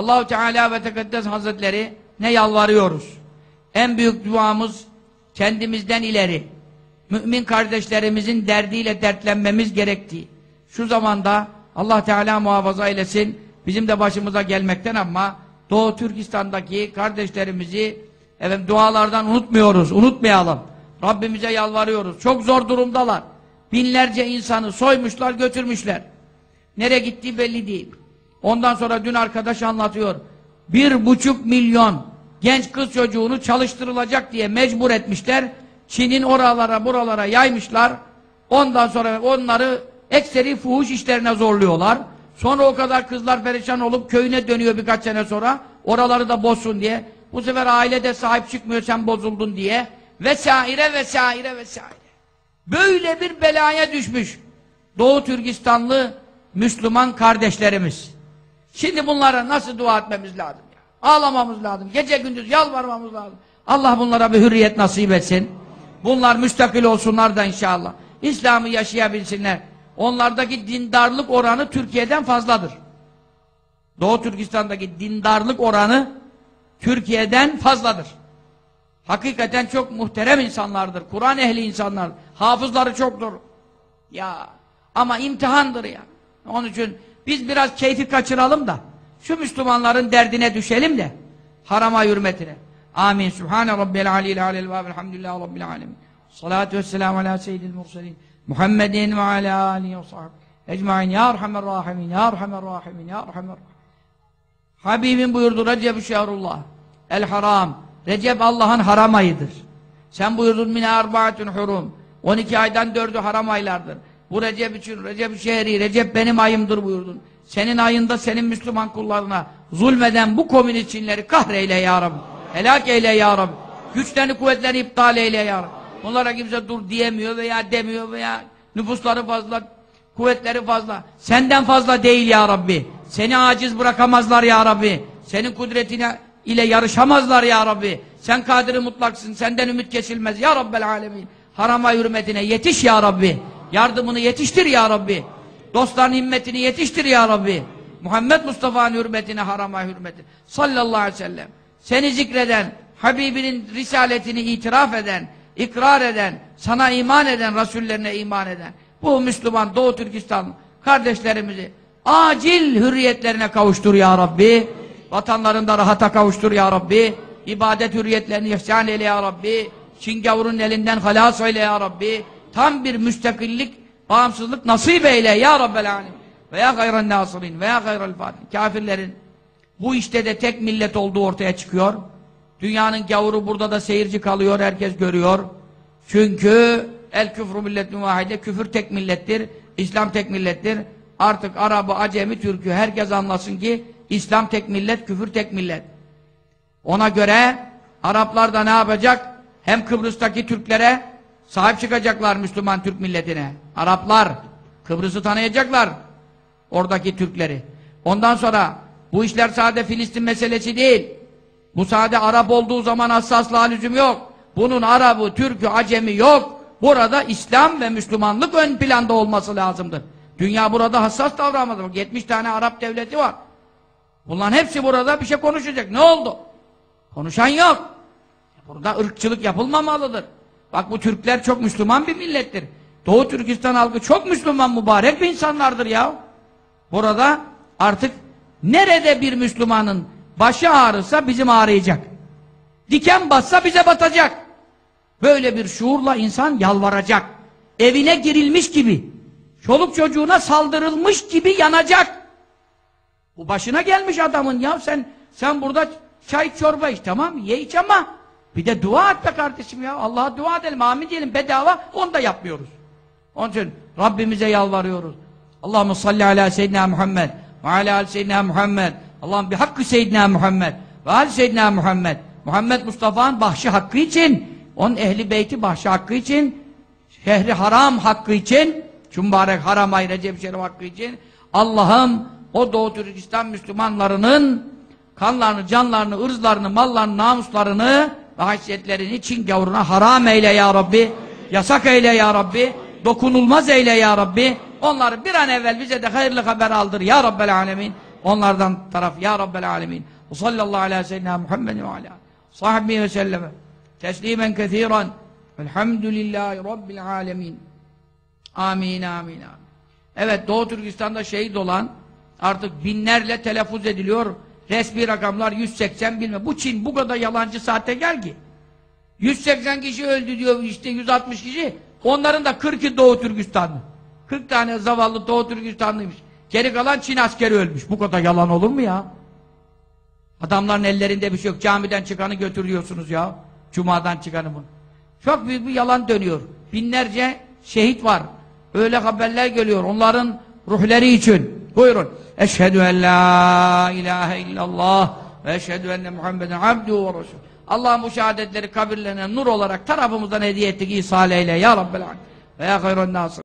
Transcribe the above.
Allahu Teala ve Tekaddes Hazretleri ne yalvarıyoruz? En büyük duamız kendimizden ileri mümin kardeşlerimizin derdiyle dertlenmemiz gerektiği. Şu zamanda Allah Teala muhafaza eylesin bizim de başımıza gelmekten ama Doğu Türkistan'daki kardeşlerimizi dualardan unutmuyoruz, unutmayalım. Rabbimize yalvarıyoruz. Çok zor durumdalar. Binlerce insanı soymuşlar, götürmüşler. Nereye gittiği belli değil. Ondan sonra dün arkadaş anlatıyor. 1,5 milyon genç kız çocuğunu çalıştırılacak diye mecbur etmişler. Çin'in oralara buralara yaymışlar. Ondan sonra onları ekseri fuhuş işlerine zorluyorlar. Sonra o kadar kızlar perişan olup köyüne dönüyor birkaç sene sonra. Oraları da bozsun diye. Bu sefer aile de sahip çıkmıyor sen bozuldun diye. Vesaire vesaire vesaire. Böyle bir belaya düşmüş Doğu Türkistanlı Müslüman kardeşlerimiz. Şimdi bunlara nasıl dua etmemiz lazım ya? Ağlamamız lazım. Gece gündüz yalvarmamız lazım. Allah bunlara bir hürriyet nasip etsin. Bunlar müstakil olsunlar da inşallah. İslam'ı yaşayabilsinler. Onlardaki dindarlık oranı Türkiye'den fazladır. Doğu Türkistan'daki dindarlık oranı Türkiye'den fazladır. Hakikaten çok muhterem insanlardır. Kur'an ehli insanlar. Hafızları çoktur. Ya ama imtihandır ya. Onun için biz biraz keyfi kaçıralım da şu Müslümanların derdine düşelim de harama hürmetine. Amin. Sübhane Rabbel Aleyhi Aleyhi ve Elhamdülillahi Rabbil Alemin. Salatu vesselamu ala seyyidil murselin. Muhammedin ve ala alihi ve sahbihi. Ecmain ya Erhamer Rahimin ya Erhamer Rahimin ya Erhamer Rahimin. Habibim buyurdu Recep-i Şehrullah. El haram. Recep Allah'ın haram ayıdır. Sen buyurdun mine arbaatun hurum. 12 aydan 4'ü haram aylardır. Bu Recep için Recep-i Şehri, Recep benim ayımdır buyurdun. Senin ayında senin Müslüman kullarına zulmeden bu komünistçileri kahreyle ya Rabbi. Helak eyle ya Rabbi. Güçlerini kuvvetlerini iptal eyle ya Rabbi. Onlara kimse dur diyemiyor veya demiyor veya nüfusları fazla, kuvvetleri fazla. Senden fazla değil ya Rabbi. Seni aciz bırakamazlar ya Rabbi. Senin kudretine ile yarışamazlar ya Rabbi. Sen kadir-i mutlaksın. Senden ümit kesilmez ya Rabbel alemin. Harama hürmetine yetiş ya Rabbi. Yardımını yetiştir ya Rabbi. Dostların himmetini yetiştir ya Rabbi. Muhammed Mustafa'nın hürmetine, harama hürmetine. Sallallahu aleyhi ve sellem. Seni zikreden, Habibinin risaletini itiraf eden, ikrar eden, sana iman eden, Resullerine iman eden bu Müslüman Doğu Türkistan kardeşlerimizi acil hürriyetlerine kavuştur ya Rabbi. Vatanlarında rahata kavuştur ya Rabbi. İbadet hürriyetlerini ihsan eyle ya Rabbi. Çin gavurun elinden halas eyle ya Rabbi. Tam bir müstakillik, bağımsızlık nasip eyle ya Rabbel Alem. Veya gayran nasirin veya gayral fatihin. Kafirlerin bu işte de tek millet olduğu ortaya çıkıyor. Dünyanın gavuru burada da seyirci kalıyor, herkes görüyor. Çünkü el küfrü milletun vahide, küfür tek millettir, İslam tek millettir. Artık Arabı, Acemi, Türk'ü herkes anlasın ki İslam tek millet, küfür tek millet. Ona göre Araplar da ne yapacak? Hem Kıbrıs'taki Türklere sahip çıkacaklar, Müslüman Türk milletine. Araplar Kıbrıs'ı tanıyacaklar, oradaki Türkleri. Ondan sonra bu işler sadece Filistin meselesi değil. Bu sadece Arap olduğu zaman hassaslığa lüzum yok. Bunun Arabı, Türk'ü, Acemi yok. Burada İslam ve Müslümanlık ön planda olması lazımdır. Dünya burada hassas davranmadı. 70 tane Arap devleti var. Bunların hepsi burada bir şey konuşacak. Ne oldu? Konuşan yok. Burada ırkçılık yapılmamalıdır. Bak bu Türkler çok Müslüman bir millettir. Doğu Türkistan halkı çok Müslüman, mübarek bir insanlardır ya. Burada artık nerede bir Müslümanın başı ağrısa bizim ağrıyacak. Diken bassa bize batacak. Böyle bir şuurla insan yalvaracak. Evine girilmiş gibi, çoluk çocuğuna saldırılmış gibi yanacak. Bu başına gelmiş adamın ya, sen burada çay çorba iç, tamam ye iç ama bir de dua et be kardeşim ya. Allah'a dua edelim, amin diyelim, bedava onu da yapmıyoruz. Onun için Rabbimize yalvarıyoruz. Allahumme salli ala seyyidina Muhammed ve ala al seyyidina Muhammed. Allah'ım bir hakkı seyyidina Muhammed ve al seyyidina Muhammed. Muhammed Mustafa'nın bahşi hakkı için, onun ehli beyti bahşi hakkı için, şehri haram hakkı için, mübarek haram ayı Recep-i Şerif hakkı için Allah'ım o Doğu Türkistan Müslümanlarının kanlarını, canlarını, ırzlarını, mallarını, namuslarını ve haysiyetlerini Çin gavuruna haram eyle ya Rabbi. Yasak eyle ya Rabbi. Dokunulmaz eyle ya Rabbi. Onları bir an evvel bize de hayırlı haber aldır ya Rabbel Alemin. onlardan taraf ya Rabbel alemin. Ve sallallahu aleyhi ve sellem Muhammed ve aleyhi sahbihi ve selleme teslimen kethiren elhamdülillahi Rabbil alemin. Amin, amin, amin. Evet, Doğu Türkistan'da şehit olan artık binlerle telaffuz ediliyor. Resmi rakamlar 180 bilmem. Bu Çin bu kadar yalancı sahtekar ki. 180 kişi öldü diyor, işte 160 kişi. Onların da 40'ı Doğu Türkistanlı. 40 tane zavallı Doğu Türkistanlıymış. Geri kalan Çin askeri ölmüş. Bu kadar yalan olur mu ya? Adamların ellerinde bir şey yok. Camiden çıkanı götürüyorsunuz ya. Cuma'dan çıkanı bunu. Çok büyük bir yalan dönüyor. Binlerce şehit var. Öyle haberler geliyor. Onların ruhları için. Buyurun. Eşhedü en la ilahe illallah ve eşhedü enne Muhammeden abduhu ve resulü. Allah'ın bu şehadetleri kabirlerine nur olarak tarafımızdan hediye ettik. İsa eyle ya Rabbel alemin. Ve ya hayran nasır.